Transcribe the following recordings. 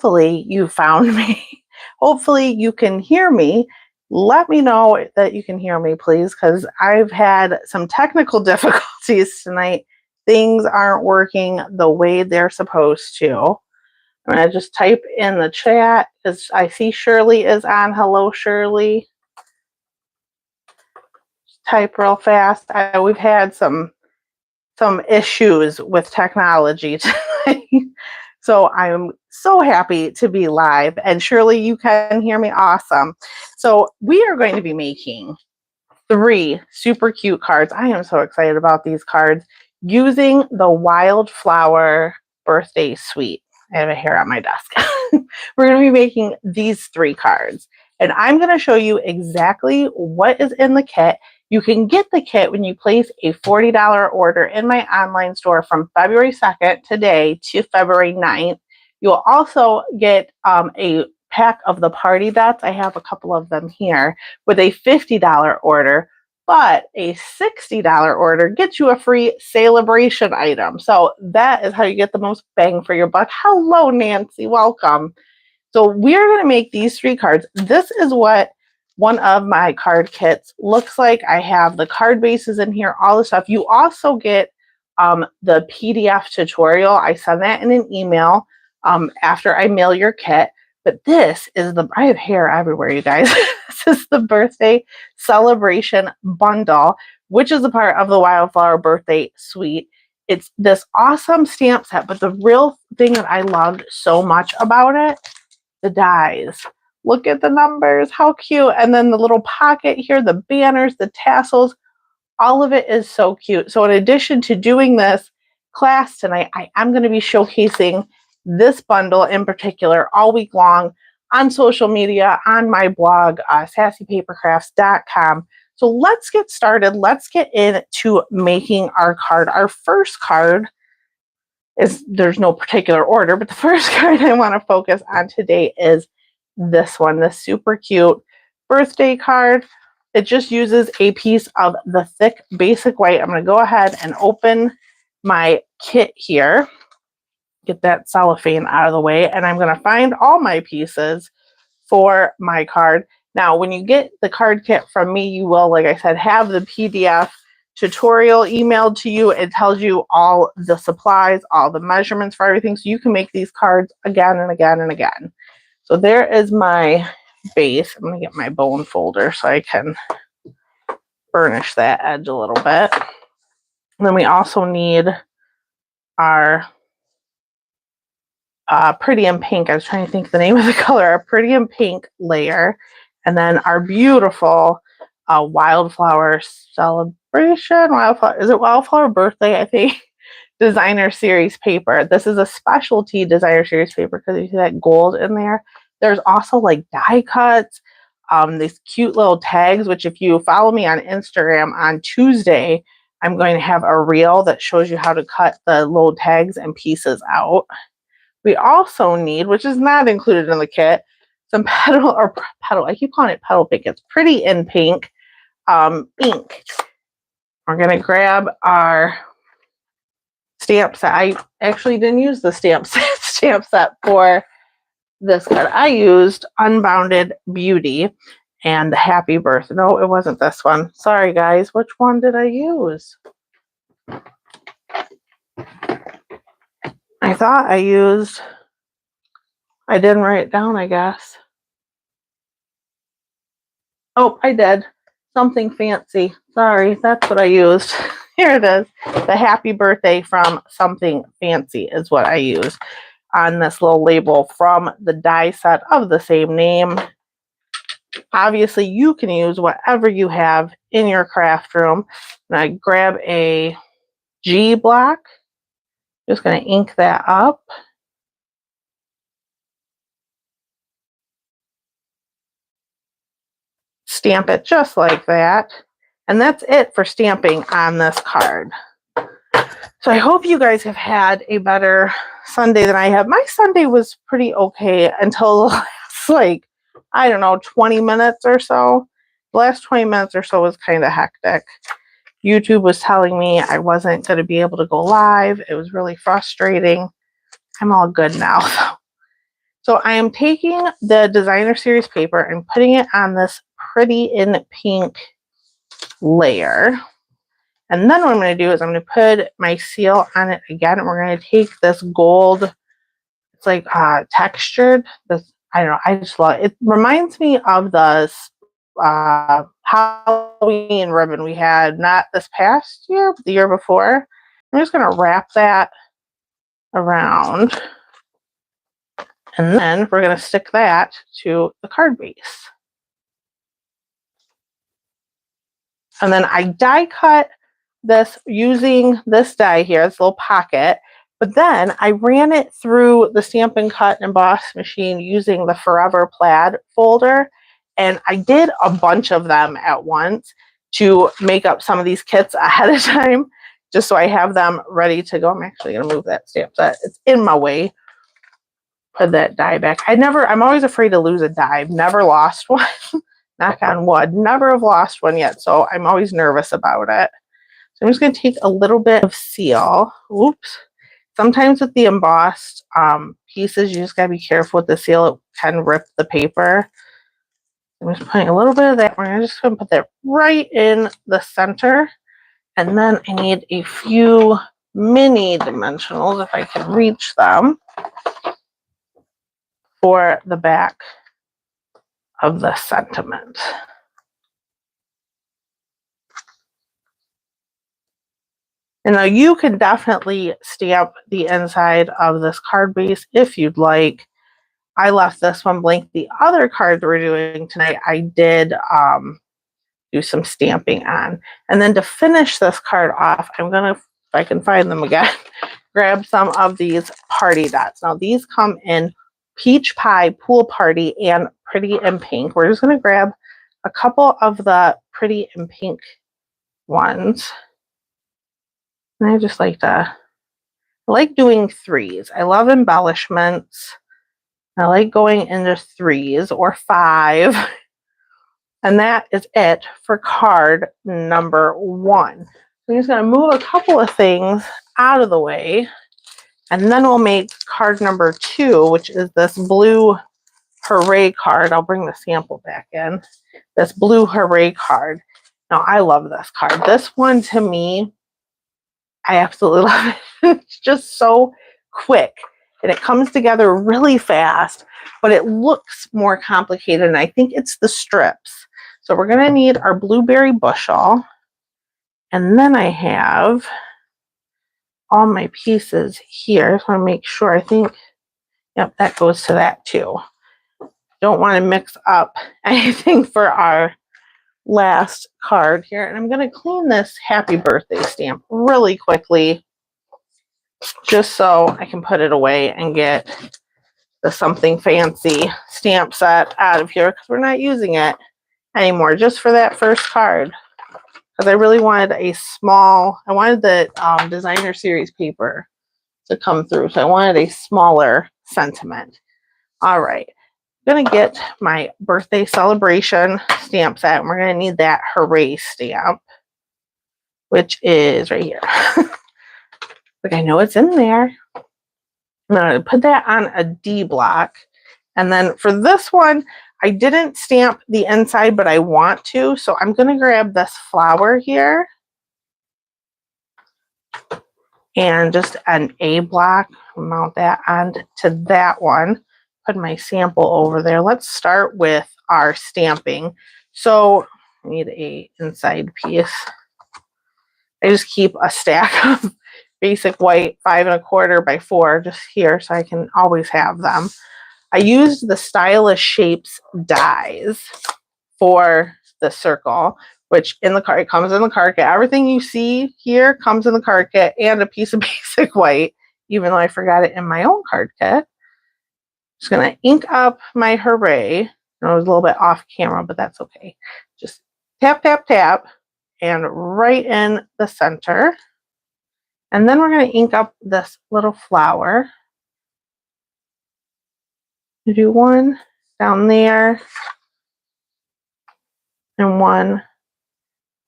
hopefully you found me. Hopefully you can hear me. Let me know that you can hear me, please, because I've had some technical difficulties tonight. Things aren't working the way they're supposed to. I'm going to just type in the chat because I see Shirley is on. Hello, Shirley. Type real fast. We've had some issues with technology tonight. So I'm so happy to be live. And Shirley, you can hear me. Awesome. So we are going to be making 3 super cute cards. I am so excited about these cards using the Wildflower Birthday Suite. I have a hair on my desk. We're going to be making these 3 cards. And I'm going to show you exactly what is in the kit. You can get the kit when you place a $40 order in my online store from February 2nd today to February 9th. You'll also get a pack of the party dots. I have a couple of them here with a $50 order, but a $60 order gets you a free Sale-A-Bration item. So that is how you get the most bang for your buck. Hello, Nancy. Welcome. So we're going to make these 3 cards. This is what one of my card kits looks like. I have the card bases in here, all the stuff. You also get the PDF tutorial. I send that in an email after I mail your kit. But this is I have hair everywhere, you guys. This is the birthday celebration bundle, which is a part of the Wildflower Birthday Suite. It's this awesome stamp set, but the real thing that I loved so much about it, the dies. Look at the numbers, how cute. And then the little pocket here, the banners, the tassels, all of it is so cute. So in addition to doing this class tonight, I am going to be showcasing this bundle in particular all week long on social media, on my blog, sassypapercrafts.com. So let's get started. Let's get into making our card. Our first card there's no particular order, but the first card I want to focus on today is this one, the super cute birthday card. It just uses a piece of the thick basic white. I'm going to go ahead and open my kit here, get that cellophane out of the way, and I'm going to find all my pieces for my card. Now, when you get the card kit from me, you will, like I said, have the PDF tutorial emailed to you. It tells you all the supplies, all the measurements for everything, so you can make these cards again and again and again. So there is my base. I'm going to get my bone folder so I can burnish that edge a little bit. And then we also need our Pretty in Pink. I was trying to think of the name of the color. Our Pretty in Pink layer. And then our beautiful Wildflower Celebration. Is it Wildflower Birthday, I think? Designer Series paper. This is a specialty Designer Series paper because you see that gold in there. There's also like die cuts, these cute little tags, which if you follow me on Instagram on Tuesday, I'm going to have a reel that shows you how to cut the little tags and pieces out. We also need, which is not included in the kit, some petal, I keep calling it petal pink. It's Pretty in Pink ink. We're going to grab our stamp set. I actually didn't use the stamp set for this card. I used Unbounded Beauty and Happy Birthday. No, it wasn't this one. Sorry, guys. Which one did I use? I thought I didn't write it down, I guess. Oh, I did. Something Fancy. Sorry, that's what I used. Here it is. The Happy Birthday from Something Fancy is what I used on this little label from the die set of the same name. Obviously, you can use whatever you have in your craft room. And I grab a G block. Just going to ink that up. Stamp it just like that. And that's it for stamping on this card. So I hope you guys have had a better Sunday than I have. My Sunday was pretty okay until the last, I don't know, 20 minutes or so. The last 20 minutes or so was kind of hectic. YouTube was telling me I wasn't going to be able to go live. It was really frustrating. I'm all good now. So I am taking the designer series paper and putting it on this pretty in pink layer. And then what I'm going to do is I'm going to put my seal on it again. And we're going to take this gold, it's like textured. This, I don't know, I just love it. It reminds me of the Halloween ribbon we had, not this past year, but the year before. I'm just going to wrap that around. And then we're going to stick that to the card base. And then I die cut this using this die here, this little pocket. But then I ran it through the Stampin' Cut and Emboss machine using the Forever Plaid folder. And I did a bunch of them at once to make up some of these kits ahead of time, just so I have them ready to go. I'm actually going to move that stamp set. It's in my way. Put that die back. I'm always afraid to lose a die. I've never lost one. Knock on wood. Never have lost one yet, so I'm always nervous about it. So I'm just going to take a little bit of seal. Oops. Sometimes with the embossed pieces, you just got to be careful with the seal. It can rip the paper. I'm just putting a little bit of that. We're just going to put that right in the center. And then I need a few mini dimensionals, if I can reach them, for the back of the sentiment. And now you can definitely stamp the inside of this card base if you'd like. I left this one blank. The other cards we're doing tonight, I did do some stamping on. And then to finish this card off, I'm going to, if I can find them again, grab some of these party dots. Now these come in Peach Pie, Pool Party, and Pretty in Pink. We're just going to grab a couple of the Pretty in Pink ones. And I just like doing threes. I love embellishments. I like going into threes or 5. And that is it for card number 1. I'm just going to move a couple of things out of the way. And then we'll make card number 2, which is this blue Hooray card. I'll bring the sample back in. This blue Hooray card. Now, I love this card. This one, to me, I absolutely love it. It's just so quick. And it comes together really fast, but it looks more complicated. And I think it's the strips. So we're going to need our blueberry bushel. And then I have all my pieces here. So I want to make sure. I think, yep, that goes to that too. Don't want to mix up anything for our last card here. And I'm going to clean this happy birthday stamp really quickly, just so I can put it away and get the something fancy stamp set out of here, because we're not using it anymore, just for that first card. Because I really wanted I wanted the designer series paper to come through. So I wanted a smaller sentiment. All right. I'm going to get my birthday celebration stamp set. And we're going to need that Hooray stamp, which is right here. Like, I know it's in there. I'm going to put that on a D block. And then for this one, I didn't stamp the inside, but I want to. So I'm going to grab this flower here and just an A block, mount that onto that one. Put my sample over there. Let's start with our stamping. So I need a inside piece. I just keep a stack of basic white 5 1/4 by 4 just here, so I can always have them. I used the Stylish Shapes dies for the circle, which in the card, it comes in the card kit. Everything you see here comes in the card kit, and a piece of basic white, even though I forgot it in my own card kit. Just going to ink up my Hooray. I was a little bit off camera, but that's okay. Just tap, tap, tap, and right in the center. And then we're going to ink up this little flower. Do one down there and one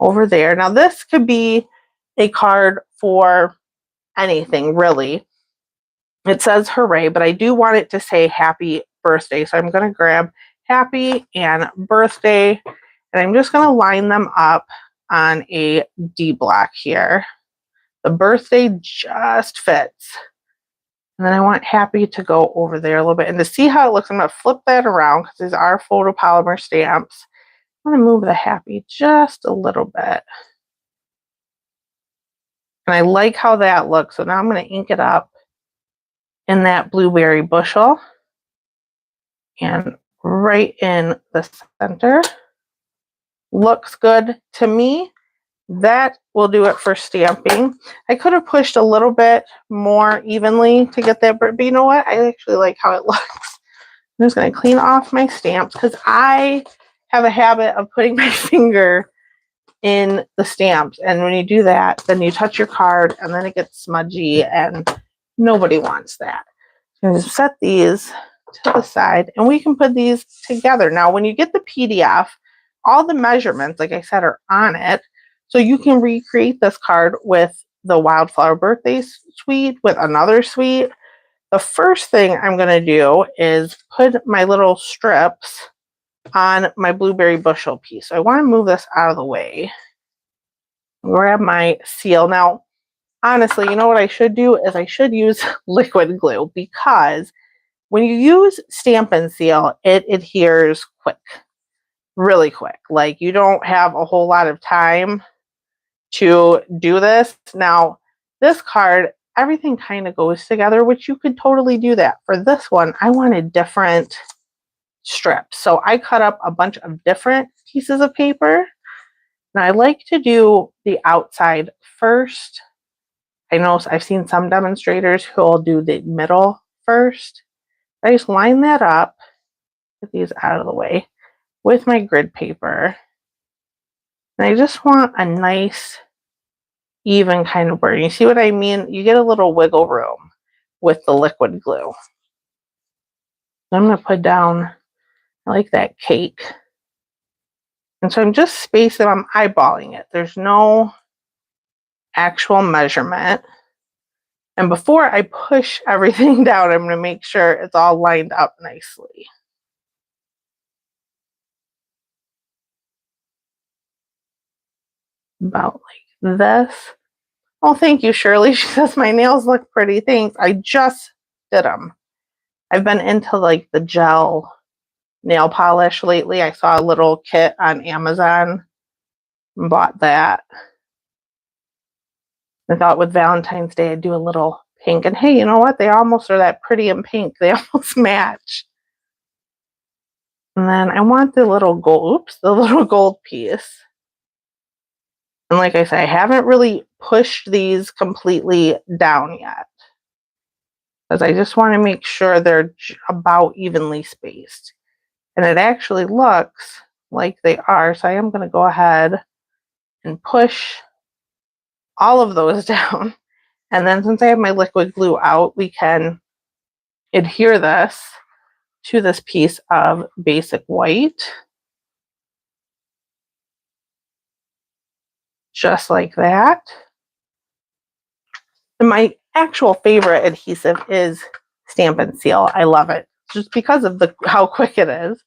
over there. Now this could be a card for anything, really. It says Hooray, but I do want it to say Happy birthday. So I'm going to grab happy and birthday, and I'm just going to line them up on a D block here. The birthday just fits. And then I want happy to go over there a little bit. And to see how it looks, I'm going to flip that around because these are photopolymer stamps. I'm going to move the happy just a little bit. And I like how that looks. So now I'm going to ink it up in that blueberry bushel. And right in the center. Looks good to me. That will do it for stamping. I could have pushed a little bit more evenly to get that, but you know what? I actually like how it looks. I'm just going to clean off my stamps because I have a habit of putting my finger in the stamps. And when you do that, then you touch your card and then it gets smudgy and nobody wants that. So just set these to the side and we can put these together. Now, when you get the PDF, all the measurements, like I said, are on it. So you can recreate this card with the Wildflower Birthday Suite, with another suite. The first thing I'm going to do is put my little strips on my blueberry bushel piece. So I want to move this out of the way. Grab my seal. Now, honestly, you know what I should do is I should use liquid glue, because when you use Stampin' Seal, it adheres quick, really quick. Like, you don't have a whole lot of time to do this. Now, this card, everything kind of goes together, which you could totally do that. For this one, I wanted different strips. So I cut up a bunch of different pieces of paper. Now, I like to do the outside first. I know I've seen some demonstrators who will do the middle first. I just line that up, get these out of the way with my grid paper. And I just want a nice, even kind of burn. You see what I mean? You get a little wiggle room with the liquid glue. I'm going to put down, I like that cake. And so I'm just spacing, I'm eyeballing it. There's no actual measurement. And before I push everything down, I'm going to make sure it's all lined up nicely. About like this. Oh, thank you, Shirley. She says my nails look pretty. Thanks. I just did them. I've been into like the gel nail polish lately. I saw a little kit on Amazon and bought that. I thought with Valentine's Day I'd do a little pink. And hey, you know what? They almost are that pretty in pink. They almost match. And then I want the little gold, the little gold piece. And like I said, I haven't really pushed these completely down yet, because I just want to make sure they're about evenly spaced. And it actually looks like they are. So I am going to go ahead and push all of those down. And then since I have my liquid glue out, we can adhere this to this piece of basic white. Just like that. And my actual favorite adhesive is Stampin' Seal. I love it just because of how quick it is.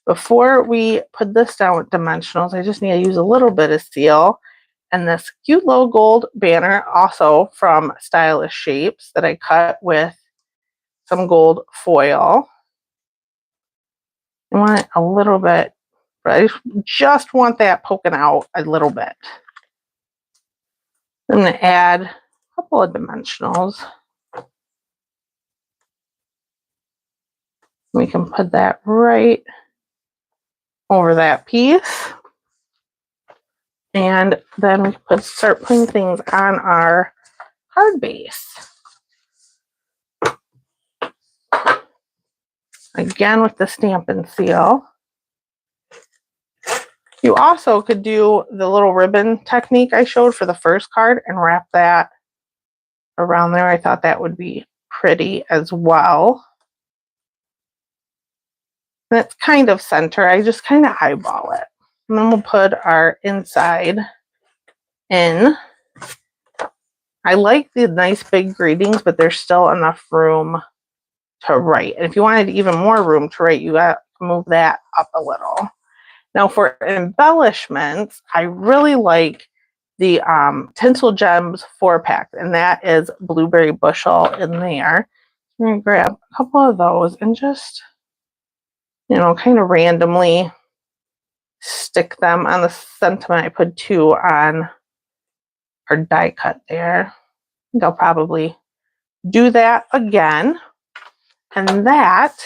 Before we put this down with dimensionals, I just need to use a little bit of seal. And this cute little gold banner, also from Stylish Shapes, that I cut with some gold foil. I want it a little bit, but I just want that poking out a little bit. I'm going to add a couple of dimensionals. We can put that right over that piece. And then we can start putting things on our card base. Again with the Stampin' Seal. You also could do the little ribbon technique I showed for the first card and wrap that around there. I thought that would be pretty as well. And it's kind of center. I just kind of eyeball it. And then we'll put our inside in. I like the nice big greetings, but there's still enough room to write. And if you wanted even more room to write, you got to move that up a little. Now for embellishments, I really like the Tinsel Gems 4-pack, and that is Blueberry Bushel in there. I'm going to grab a couple of those and just, you know, kind of randomly stick them on the sentiment. I put 2 on our die cut there. I think I'll probably do that again. And that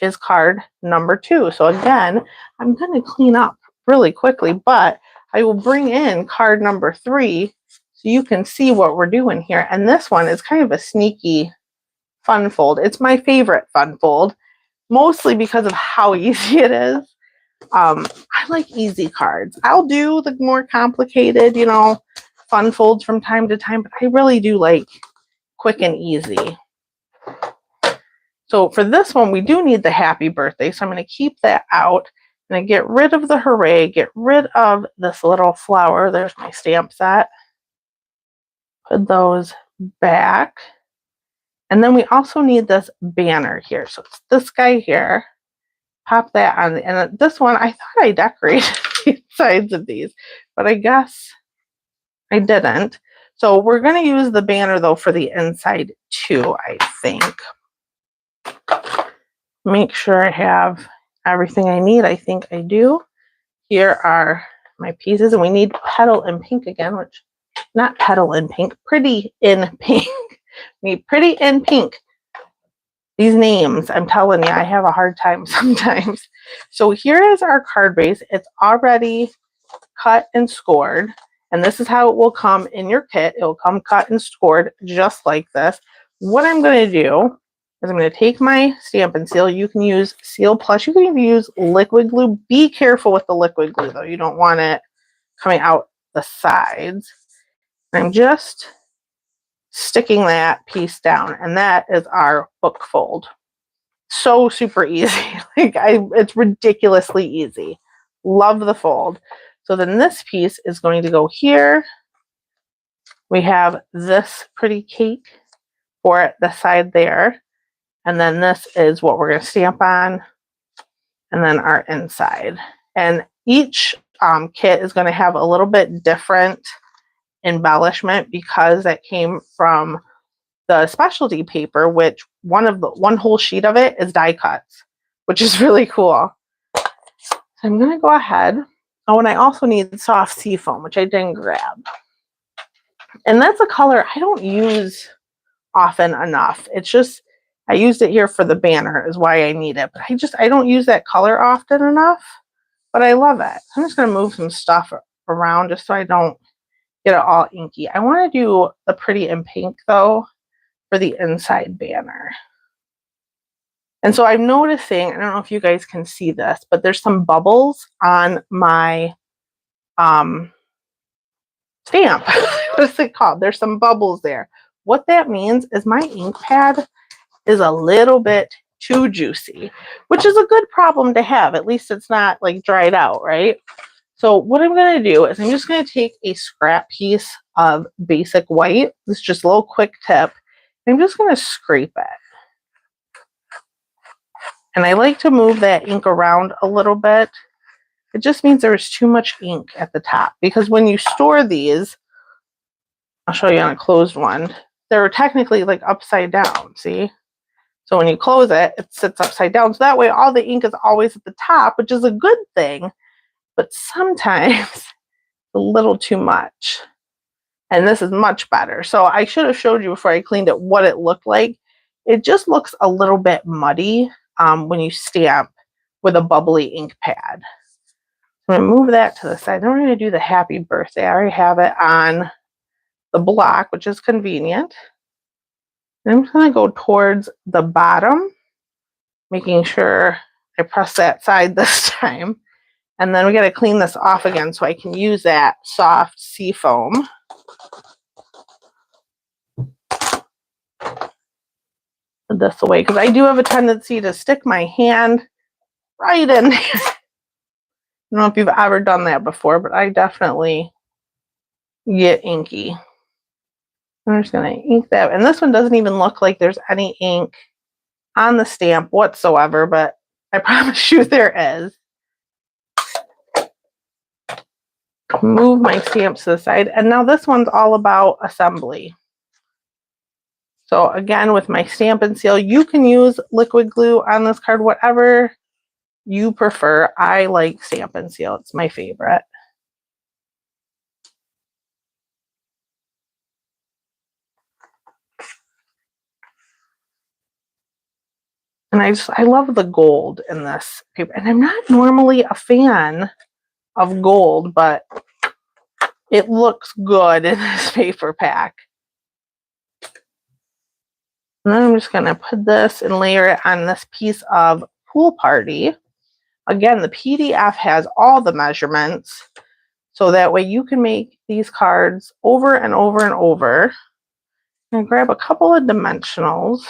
is card number 2. So again, I'm going to clean up really quickly, but I will bring in card number 3 so you can see what we're doing here. And this one is kind of a sneaky fun fold. It's my favorite fun fold, mostly because of how easy it is. I like easy cards. I'll do the more complicated, you know, fun folds from time to time, but I really do like quick and easy. So for this one, we do need the happy birthday. So I'm going to keep that out and I get rid of the hooray, get rid of this little flower. There's my stamp set. Put those back. And then we also need this banner here. So it's this guy here. Pop that on. And this one, I thought I decorated the sides of these, but I guess I didn't. So we're going to use the banner though for the inside too, I think. Make sure I have everything I need. I think I do. Here are my pieces, and we need petal in pink again, which not petal in pink, pretty in pink. We need pretty in pink. These names, I'm telling you, I have a hard time sometimes. So here is our card base. It's already cut and scored, and this is how it will come in your kit. It will come cut and scored just like this. What I'm going to do is I'm going to take my Stampin' Seal. You can use Seal Plus. You can even use liquid glue. Be careful with the liquid glue, though. You don't want it coming out the sides. I'm just sticking that piece down, and that is our book fold. So super easy. It's ridiculously easy. Love the fold. So then this piece is going to go here. We have this pretty cake for the side there. And then this is what we're going to stamp on. And then our inside. And each kit is going to have a little bit different embellishment because that came from the specialty paper, which one whole sheet of it is die cuts, which is really cool. So I'm going to go ahead. Oh, and I also need soft seafoam, which I didn't grab. And that's a color I don't use often enough. It's just, I used it here for the banner is why I need it. But I don't use that color often enough, but I love it. I'm just going to move some stuff around just so I don't get it all inky. I want to do the pretty in pink though for the inside banner. And so I'm noticing, I don't know if you guys can see this, but there's some bubbles on my stamp. What is it called? There's some bubbles there. What that means is my ink pad is a little bit too juicy, which is a good problem to have. At least it's not like dried out, right? So what I'm going to do is I'm just going to take a scrap piece of basic white. This is just a little quick tip. I'm just going to scrape it. And I like to move that ink around a little bit. It just means there's too much ink at the top, because when you store these, I'll show you on a closed one, they're technically like upside down, see? So when you close it, it sits upside down. So that way all the ink is always at the top, which is a good thing, but sometimes a little too much. And this is much better. So I should have showed you before I cleaned it what it looked like. It just looks a little bit muddy when you stamp with a bubbly ink pad. I'm going to move that to the side. Then we're going to do the happy birthday. I already have it on the block, which is convenient. And I'm going to go towards the bottom, making sure I press that side this time. And then we got to clean this off again so I can use that soft sea foam. Put this away because I do have a tendency to stick my hand right in there. I don't know if you've ever done that before, but I definitely get inky. I'm just going to ink that. And this one doesn't even look like there's any ink on the stamp whatsoever, but I promise you there is. Move my stamps to the side. And now this one's all about assembly. So again, with my Stamp and Seal, you can use liquid glue on this card, whatever you prefer. I like Stamp and Seal. It's my favorite. And I love the gold in this paper. And I'm not normally a fan of gold, but it looks good in this paper pack. And then I'm just going to put this and layer it on this piece of Pool Party. Again, the PDF has all the measurements, so that way you can make these cards over and over and over. I'm going to grab a couple of dimensionals.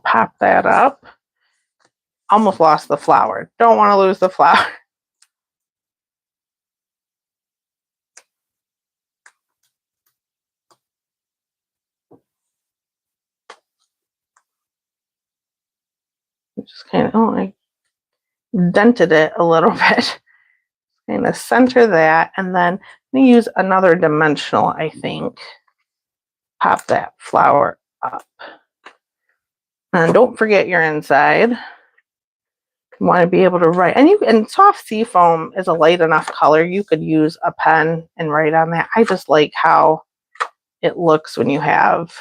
Pop that up. Almost lost the flower. Don't want to lose the flower. Just kind of, oh, I dented it a little bit. Kind of center that, and then I'm going to use another dimensional, I think. Pop that flower up. And don't forget your inside. You want to be able to write. And soft seafoam is a light enough color. You could use a pen and write on that. I just like how it looks when you have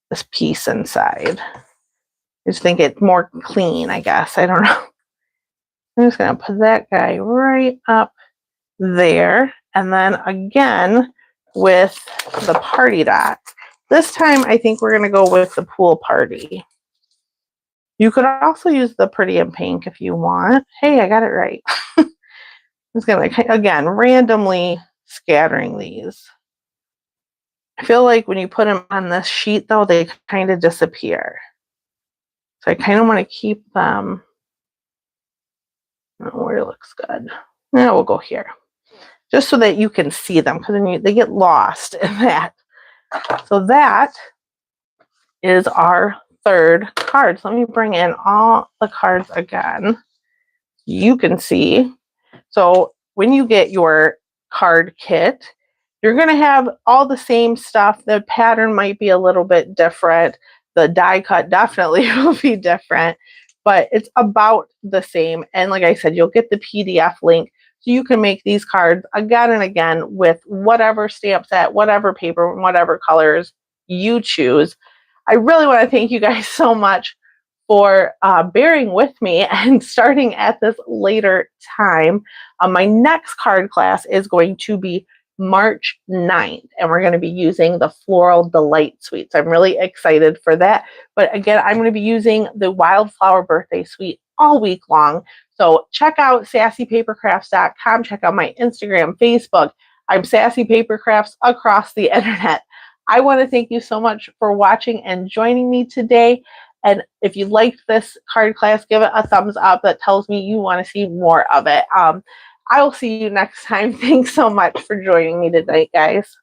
this piece inside. I just think it's more clean, I guess. I don't know. I'm just going to put that guy right up there. And then again with the party dots. This time I think we're going to go with the Pool Party. You could also use the Pretty in Pink if you want. Hey, I got it right. I'm just going to, again, randomly scattering these. I feel like when you put them on this sheet, though, they kind of disappear. So I kind of want to keep them where it looks good. Now we'll go here. Just so that you can see them, because then they get lost in that. So that is our third card. So let me bring in all the cards again. You can see. So when you get your card kit, you're going to have all the same stuff. The pattern might be a little bit different. The die cut definitely will be different, but it's about the same. And like I said, you'll get the PDF link so you can make these cards again and again with whatever stamp set, whatever paper, whatever colors you choose. I really want to thank you guys so much for bearing with me and starting at this later time. My next card class is going to be March 9th, and we're going to be using the Floral Delight Suite. So I'm really excited for that. But again, I'm going to be using the Wildflower Birthday Suite all week long. So check out sassypapercrafts.com. Check out my Instagram, Facebook. I'm Sassy Paper Crafts across the internet. I want to thank you so much for watching and joining me today. And if you liked this card class, give it a thumbs up. That tells me you want to see more of it. I will see you next time. Thanks so much for joining me tonight, guys.